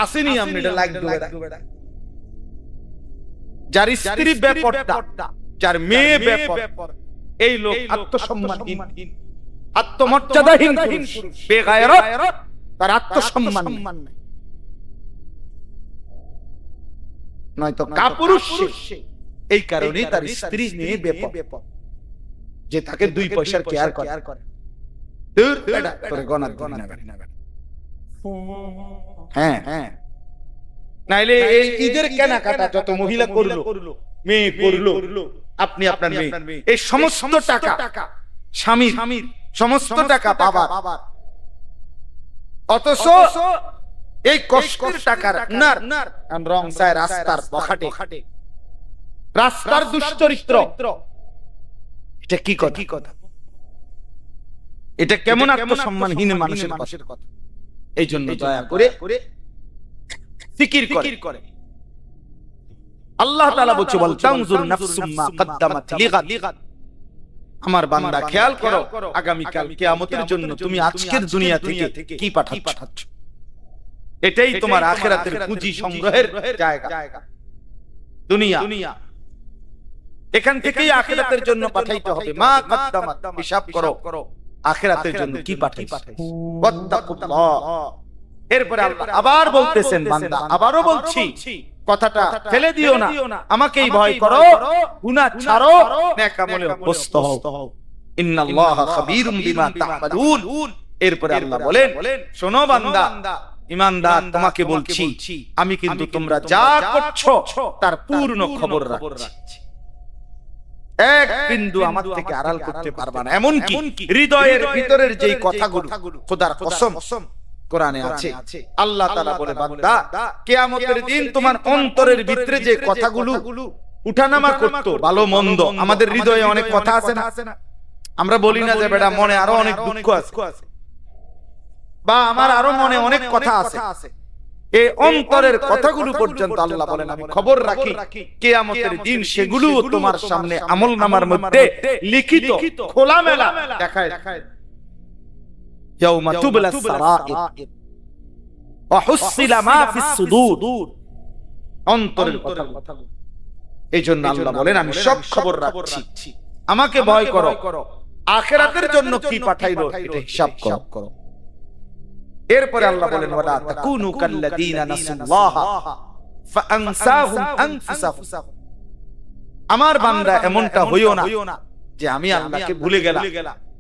আসেনি, আপনি এটা লাগবে। যার স্ত্রী বেপরদা, যার মেয়ে বেপরদা, এই লোক আত্মসম্মানহীন, আত্মমর্যাদাহীন পুরুষ, বেগায়রত, তার আত্মসম্মান নাই, নয়তো কাপুরুষ। এই কারণেই তার স্ত্রী নিয়ে বেপরদা, যে তাকে 2 পয়সার কেয়ার করে। দূর বেটা, তোরে গনার না। হ্যাঁ, নাইলে এই ঈদের কেনাকাটা যত মহিলা করলো, মেয়ে করলো, আপনি আপনার মেয়ে, এই সমস্ত টাকা স্বামীর, সমস্ত টাকা বাবার, অথচ এই কষ্টের টাকার নার রং চায় রাস্তার বখাটে, রাস্তার দুশ্চরিত্র। এটা কি কথা? এটা কেমন আত্মসম্মানহীন মানুষের কথা? এই জন্য দয়া করে ফিকির করে। আল্লাহ তাআলা বলছে, বল তানজুর নাফসুম মা কদ্দামাত লিগাদ। আমার বান্দা খেয়াল করো, আগামী কাল কিয়ামতের জন্য তুমি আজকের দুনিয়া থেকে কি পাঠাচ্ছ। এটাই তোমার আখিরাতের পুঁজি সংগ্রহের জায়গা, দুনিয়া। এখান থেকেই আখিরাতের জন্য পাঠাইতে হবে। মা কদ্দামাত, হিসাব করো আখিরাতের জন্য কি পাঠাইছো। ওয়াত্তাকুল্লাহ। এরপরে আল্লাহ আবার বলতেছেন, বান্দা আবারও বলছি, কথাটা ফেলে দিও না, আমাকেই ভয় করো, গুনাহ ছাড়ো, নেক আমলে অভ্যস্ত হও। ইন্নাল্লাহা খাবীরুম বিমা তা'মালুন। এরপরে আল্লাহ বলেন, শোনো বান্দা ঈমানদার, তোমাকে বলছি আমি কিন্তু তোমরা যা করছো তার পূর্ণ খবর রাখছি। এক বিন্দু আমার থেকে আড়াল করতে পারবা না। এমনকি হৃদয়ের ভিতরের যেই কথাগুলো, খোদার কসম কোরআনে আছে, আল্লাহ তাআলা বলে, বান্দা কিয়ামতের দিন তোমার অন্তরের ভিতরে যে কথাগুলো উঠানামা করতো, ভালো মন্দ, আমাদের হৃদয়ে অনেক কথা আছে না, আমরা বলি না যে বেটা মনে আরো অনেক দুঃখ আছে, বা আমার আরো মনে অনেক কথা আছে, এই অন্তরের কথাগুলো পর্যন্ত আল্লাহ বলেন আমি খবর রাখি। কিয়ামতের দিন সেগুলো তোমার সামনে আমলনামার মধ্যে লিখিত খোলামেলা দেখায়। ইয়াউমা তুবলাস সারাইর ওয়া হুসিলা মা ফিস সুদূর, অন্তরের কথা। এইজন্য আল্লাহ বলেন আমি সব খবর রাখছি, আমাকে ভয় করো, আখিরাতের জন্য কি পাঠাইলো এটা হিসাব করো। এরপরে আল্লাহ বলেন, ওয়ালা তাকুনু কাল্লাযীনা নাসুল্লাহা ফাআনসাহুম আনফুসাহুম। আমার বান্দা এমনটা হইও না যে আমি আল্লাহকে ভুলে গেলাম।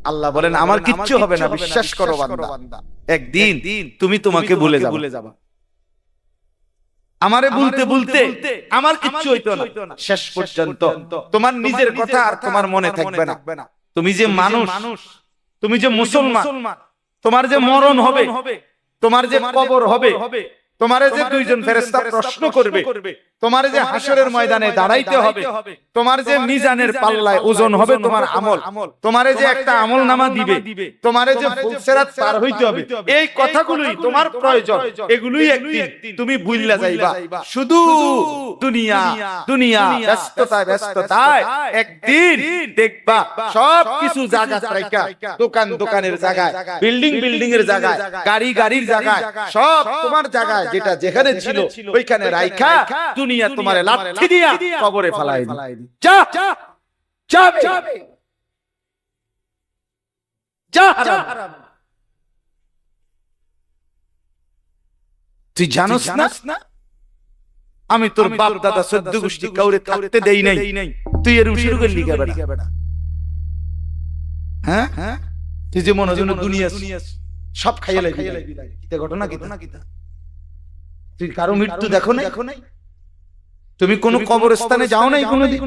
আল্লাহ বলেন আমার কিচ্ছু হবে না, বিশ্বাস করো বান্দা, একদিন তুমি তোমাকে ভুলে যাবা। আমারে বলতে আমার কিচ্ছু হইতো না, শেষ পর্যন্ত তোমার নিজের কথা আর তোমার মনে থাকবে না। তুমি যে মানুষ, তুমি যে মুসলমান, তোমার যে মরণ হবে, তোমার যে কবর হবে, তোমারে যে 2 জন ফেরেশতা প্রশ্ন করবে, তোমারে যে হাসরের ময়দানে দাঁড়াইতে হবে, তোমার যে মিজানের পাল্লায় ওজন হবে তোমার আমল, তোমারে যে একটা আমলনামা দিবে, তোমারে যে ফুলসিরাত পার হইতে হবে, এই কথাগুলোই তোমার প্রয়োজন। এগুলোই একদিন তুমি ভুললা যাইবা। শুধু দুনিয়া ব্যস্ততায় একদিন দেখবা সবকিছু জায়গা রাইখা, দোকানের জায়গায়, বিল্ডিং এর জায়গায়, গাড়ির জায়গায়, সব তোমার জায়গায় যেটা যেখানে ছিল ওইখানে রাইখা দুনিয়া তোমারে লাথি দিয়া কবরে ফেলাই দি। তুই জানোস না আমি তোর বাপ দাদা 14 গোষ্ঠী কাউরে থাকতে দেই নাই, তুই এর শুরু করলি কে বেটা? হ্যাঁ, তুই যে মনে হয় দুনিয়া সব খাইয়া লাইবি, এটা ঘটনা কিতা? তুই কারো মৃত্যু দেখো নাই? তুমি কোন কবরস্থানে যাও নাই কোনদিন?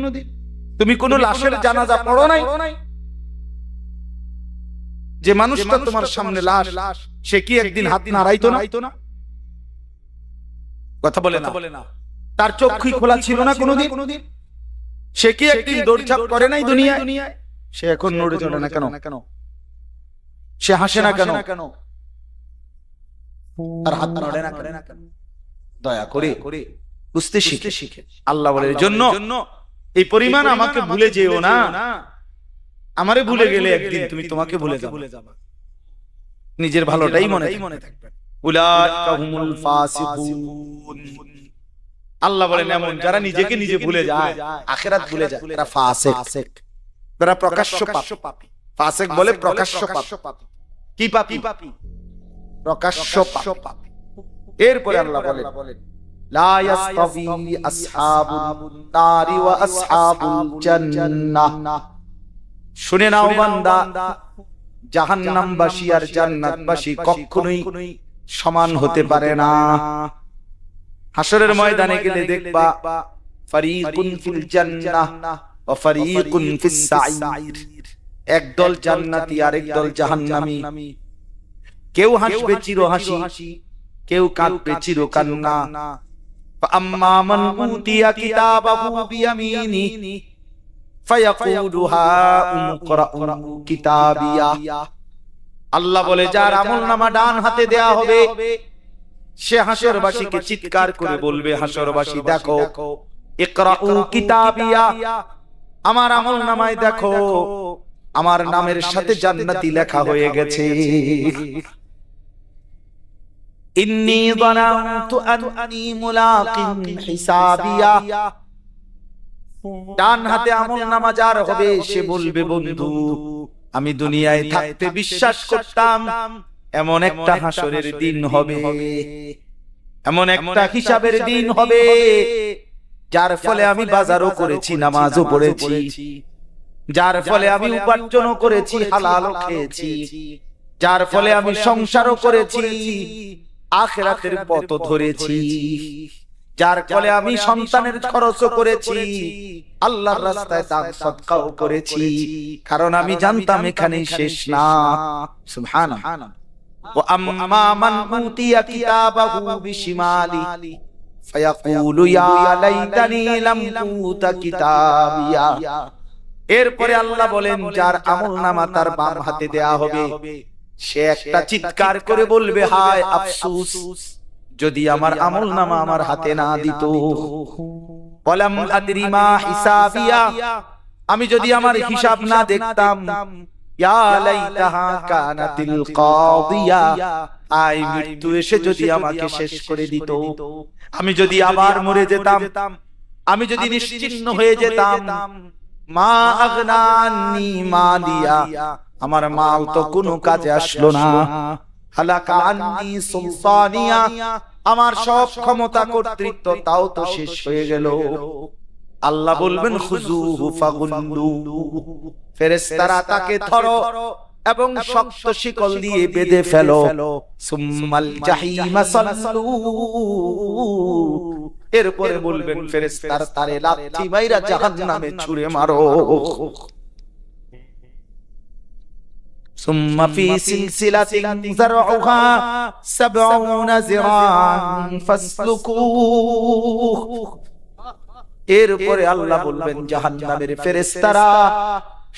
তুমি কোন লাশের জানাজা পড়ো নাই? যে মানুষটা তোমার সামনে লাশ, সে কি একদিন হাত নাড়াইতো না? কথা বলে না। তার চক্ষু খোলা ছিল না কোনদিন? সে কি একদিন দৌড়ঝাঁপ করে নাই দুনিয়ায়? সে এখন নড়ে চলে না কেন? সে হাসে না কেন? আর হাত নড়ে না কেন? দয়া করে বুঝতে শিখে। আল্লাহ বলে, জন্য এই পরিমাণ আমাকে ভুলে যেও না, আমারে ভুলে গেলে একদিন তুমি তোমাকে ভুলে যাবে। নিজের ভালোটাই মনে থাকবে। উলাইকা হুমুল ফাসিকুন। আল্লাহ বলেন এমন যারা নিজেকে নিজে ভুলে যায়, আখিরাত ভুলে যায়, তারা ফাসিক, তারা প্রকাশ্য পাপী। ফাসিক বলে প্রকাশ্য পাপী। কি পাপী? প্রকাশ্য পাপী। এরপরে আল্লাহ বলেন লা ইয়াস্তাবি আসহাবুন নারি ওয়া আসহাবুল জান্নাহ। শুনে নাও বান্দা, জাহান্নামবাসী আর জান্নাতবাসী কখনোই সমান হতে পারে না। হাসরের ময়দানে গেলে দেখবা ফারিকুন ফিল জান্নাহ ওয়া ফারিকুন ফিস সাঈর। একদল জান্নাতি আর একদল জাহান্নামী। কেউ হাসবে চিরহাসি, কেউ কাঁদবে চিরকান্না। ফাআম্মা মান উতিয়া কিতাবাহু বিয়ামিনিহি ফায়াকুলু হাউম ইকরাউ কিতাবিয়া। আল্লাহ বলে যার আমলনামা ডান হাতে দেয়া হবে, সে হাসরবাসীকে চিৎকার করে বলবে, হাসরবাসী দেখো, ইকরাউ কিতাবিয়া, আমার আমলনামায় দেখো, আমার নামের সাথে জান্নাতি লেখা হয়ে গেছে। ইন্নী যানানতু আন্নী মুলাকিন হিসাবিয়া। ডান হাতে আমলনামা যার হবে, সে বলবে, বন্ধু আমি দুনিয়ায় থাকতে বিশ্বাস করতাম এমন একটা হাসরের দিন হবে, এমন একটা হিসাবের দিন হবে, যার ফলে আমি বাজারও করেছি, নামাজও পড়েছি, যার ফলে আমি উপার্জনও করেছি, হালালও খেয়েছি, যার ফলে আমি সংসারও করেছি, আখিরাতের পথ ধরেছি, যার ফলে আমি সন্তানের খরচও করেছি, আল্লাহর রাস্তায় দান সদকাও করেছি, কারণ আমি জানতাম এখানেই শেষ না। সুবহানাল্লাহ। ওয়া আম্মা মান উতিয়া কিতাবাহু বিশিমালি ফায়াকুলু ইয়া লাইতানি লাম উতা কিতাবিয়া। এরপরে আল্লাহ বলেন যার আমলনামা তার বাম হাতে দেয়া হবে, সে একটা চিৎকার করে বলবে, হায় আফসোস, যদি আমার আমলনামা আমার হাতে না দিত। ওয়ালাম আদরি মা হিসাবিয়া, আমি যদি আমার হিসাব না দেখতাম। ইয়া লাইতাহা কানাতিল কাদিয়া, আই মৃত্যু এসে যদি আমাকে শেষ করে দিত, আমি যদি আবার মরে যেতাম, আমি যদি নিশ্চিহ্ন হয়ে যেতাম। মা আগনা আন্নী মালিয়া, আমার মাল তো কোনো কাজে আসলো না। হালাকা আন্নী সুলতানিয়া, আমার সব ক্ষমতা কর্তৃত্ব তাও তো শেষ হয়ে গেল। আল্লাহ বলবেন খুযুহু ফাগুল্লু, ফেরেশতারা তাকে ধরো এবং শক্ত শিকল দিয়ে বেঁধে ফেলো। সুম্মাল জাহিমা সাল্লু, এরপরে বলবেন ফেরেশতারা তারে লাথি মাইরা জাহান্নামে ছুঁড়ে মারো। সুম্মা ফি সিলসিলাতিন যারউহা ৭০ যিরান ফাসলুকুহু, এরপরে আল্লাহ বলবেন জাহান্নামের ফেরেশতারা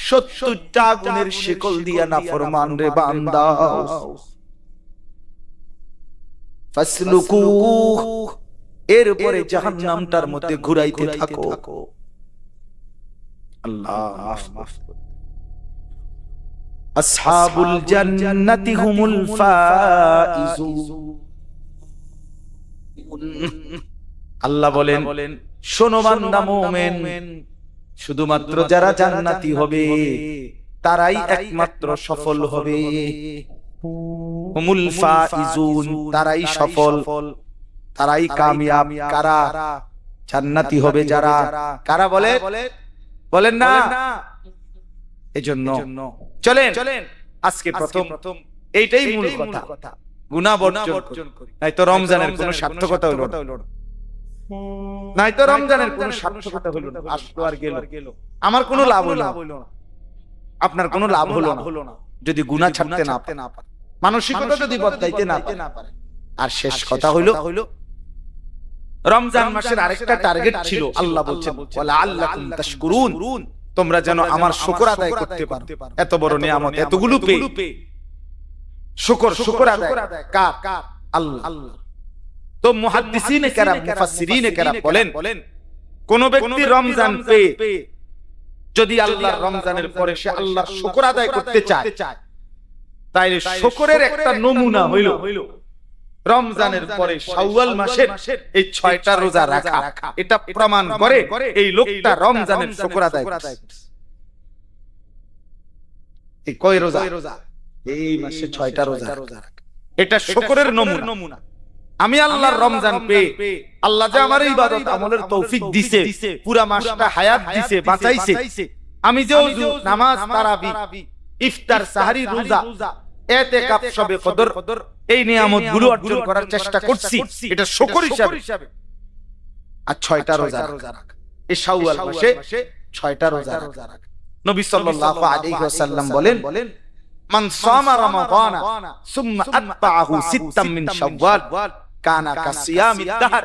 ৭০টা আগুনের শিকল দিয়া নাফরমান রে বান্দা, ফাসলুকুহু, এরপরে জাহান্নামটার মধ্যে ঘুরাইতে থাকো। আল্লাহ মাফ করুন। আসহাবুল জান্নাতি হুমুল ফাইজুন। আল্লাহ বলেন শোনো বান্দা মুমিন, শুধুমাত্র যারা জান্নাতি হবে তারাই একমাত্র সফল হবে। হুমুল ফাইজুন, তারাই সফল, তারাই কামিয়াব। কারা? জান্নাতি হবে যারা। কারা বলেন না? এজন্য চলেন আজকে প্রথম এইটাই মূল কথা, গুনাহ বর্জন করি, নাই তো রমজানের কোনো সার্থকতা হলো না, নাই তো রমজানের কোনো সার্থকতা হলো না। আসলো আর গেল, আমার কোনো লাভ হলো না, আপনার কোনো লাভ হলো না যদি গুনাহ ছাড়তে না পারে, মানসিকতা যদি বদলাইতে না পারে। আর শেষ কথা হইলো রমজান মাসের আরেকটা টার্গেট ছিল, আল্লাহ বলছেন ওয়ালা আল্লাকুম তাশকুরুন, তোমরা যেন আমার শুকর আদায় করতে পারো। এত বড় নিয়ামত, এতগুলো পেয়ে শুকর আদায় কার? আল্লাহ। তো মুহাদ্দিসিনে কেরাম, মুফাসসিরিনে কেরাম বলেন, কোন ব্যক্তি রমজান পেয়ে যদি আল্লাহর রমজানের পরে সে আল্লাহর শুকর আদায় করতে চায়, তাইলে শুকরের একটা নমুনা হইল রমজানের পরে শাওয়াল মাসের এই 6টা রোজা রাখা। এটা প্রমাণ করে এই লোকটা রমজানের শুকর আদায় করছে। এই কয় রোজা? এই মাসে 6টা রোজা রাখা, এটা শুকরের নমুনা। আমি আল্লাহর রমজান পেয়ে আল্লাহ যে আমার ইবাদত আমলের তৌফিক দিছে, পুরা মাসটা হায়াত দিছে, বাঁচাইছে, আমি যে ওযু, নামাজ, তারাবি, ইফতার, সাহরি, রোজা, ইতিকাফ, শবে কদর, এই নিয়ামতগুলো অর্জন করার চেষ্টা করছি, এটা শুকর হিসাবে। আর 6টা রোজা রাখা, এই শাওয়াল মাসে 6টা রোজা রাখা। নবী সাল্লাল্লাহু আলাইহি ওয়াসাল্লাম বলেন, মান সামা রমাদানা সুম্মা আতবাহু সিত্তাম মিন শাওয়াল কানা কাসিয়ামিদ দাহর।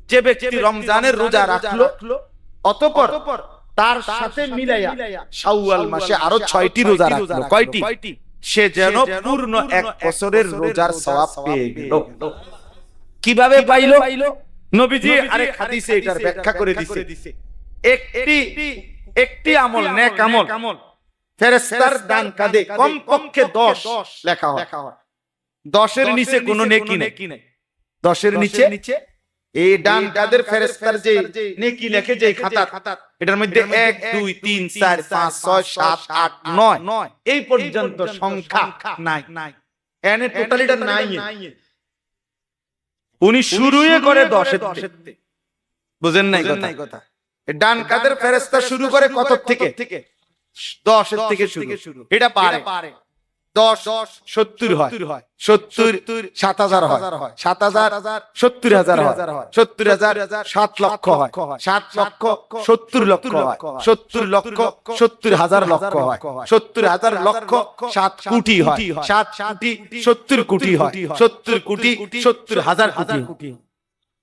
যে ব্যক্তি রমজানের রোজা রাখলো অতঃপর তার সাথে মিলাইয়া শাওয়াল মাসে আরো 6টি রোজা রাখলো, কয়টি? সে যেন পূর্ণ 1 বছরের রোজার সওয়াব পেয়ে গেল। কিভাবে পাইলো? নবীজি আরেক হাদিসে এটার ব্যাখ্যা করে দিয়েছে। একটি আমল, নেক আমল, ফেরেশতার ডান কাঁধে কমপক্ষে 10 লেখা হয়। 10-এর নিচে কোনো নেকি নেই। 10-এর নিচে এই ডান কাঁধের ফেরেশতার যে নেকি লেখে, যে খাতা, এটার মধ্যে 1 2 3 4 5 6 7 8 9 এই পর্যন্ত সংখ্যা নাই। এনে টোটালিটা নাই। উনি শুরুই করে 10-এর থেকে। বুঝেন নাই কথা? ডান কাঁধের ফেরেশতা শুরু করে কত থেকে? 10-এর থেকে শুরু। এটা পারে 10 70 হয়, 70 7000 হয়, 7000 70000 হয়, 70000 7 লক্ষ হয়, 7 লক্ষ 70 লক্ষ হয়, 70 লক্ষ 70000 লক্ষ হয়, 70000 লক্ষ 7 কোটি হয়, 7 কোটি 70 কোটি হয়, 70 কোটি 70000 কোটি।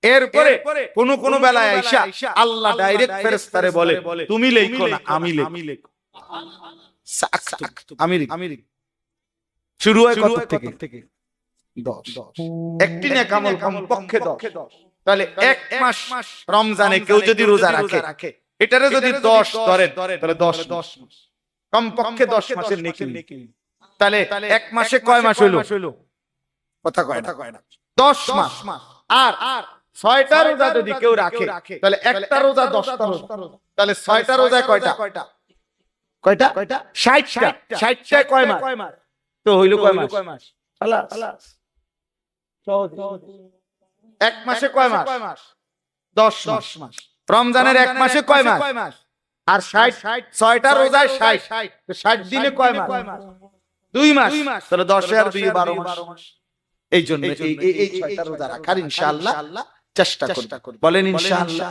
এরপরে কোন বেলায় আইসা আল্লাহ ডাইরেক্ট ফেরেশতারে বলে, তুমি লেখো না, আমি লেখো। আমি শুরু হয় কত থেকে? 10। একটি নেক আমল কমপক্ষে 10। তাহলে 1 মাস রমজানে কেউ যদি রোজা রাখে, এটারে যদি 10 ধরেন, তাহলে 10 মাস, কমপক্ষে 10 মাসের নেকি। তাহলে 1 মাসে কয় মাস হইলো? কথা কয় না, 10 মাস। আর 6টা রোজা যদি কেউ রাখে, তাহলে একটা রোজা 10টা রোজা, তাহলে 6টা রোজা কয়টা? 60টা। 60টায় কয় মাস? তো হইল কয় মাস? খালাস। 1 মাসে কয় মাস? 10 মাস। রমজানের 1 মাসে কয় মাস? আর 6টা রোজায় 60, তো 60 দিনে কয় মাস? 2 মাস। তাহলে 10 আর 2 12 মাস। এই জন্য এই 6টা রোজা রাখার ইনশাআল্লাহ চেষ্টা করব। বলেন ইনশাআল্লাহ।